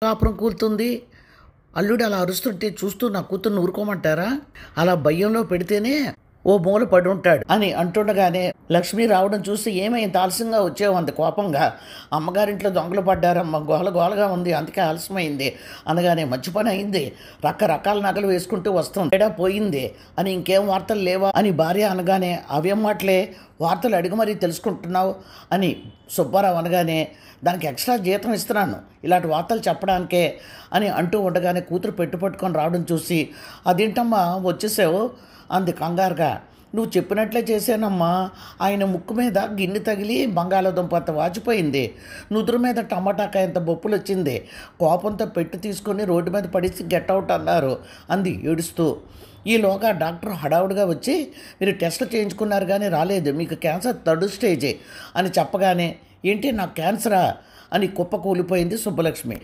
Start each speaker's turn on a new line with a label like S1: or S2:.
S1: కాపురం కూలుతుంది. అల్లుడు అలా అరుస్తుంటే చూస్తూ నా కూతుర్ని ఊరుకోమంటారా? అలా భయంలో పెడితేనే ఓ మూల పడుంటాడు అని అంటుండగానే లక్ష్మి రావడం చూసి ఏమై ఇంత ఆలస్యంగా వచ్చావు అంత కోపంగా. అమ్మగారింట్లో దొంగలు పడ్డారమ్మ, గోల గోలగా ఉంది, అందుకే ఆలస్యమైంది అనగానే మంచి పని అయింది, రకరకాల నగలు వేసుకుంటూ వస్తుంది, తేడా పోయింది అని ఇంకేం వార్తలు లేవా అని భార్య అనగానే అవేం మాటలే, వార్తలు అడిగి మరీ తెలుసుకుంటున్నావు అని సుబ్బారావు అనగానే దానికి ఎక్స్ట్రా జీతం ఇస్తున్నాను ఇలాంటి వార్తలు చెప్పడానికే అని అంటూ ఉండగానే కూతురు పెట్టుపట్టుకొని రావడం చూసి అదేంటమ్మా వచ్చేసావు అంది కంగారుగా. నువ్వు చెప్పినట్లే చేశానమ్మా. ఆయన ముక్కు మీద గిన్నె తగిలి బంగాళాదుంప అంత వాచిపోయింది, నుదురు మీద టమాటాకాయంత బొప్పులు వచ్చింది, కోపంతో పెట్టి తీసుకొని రోడ్డు మీద పడేసి గెట్అవుట్ అన్నారు అంది ఏడుస్తూ. ఈలోగా డాక్టర్ హడావుడిగా వచ్చి మీరు టెస్టులు చేయించుకున్నారు కానీ రాలేదు, మీకు క్యాన్సర్ థర్డ్ స్టేజే అని చెప్పగానే ఏంటి నాకు క్యాన్సరా అని కుప్ప కూలిపోయింది సుబ్బలక్ష్మి.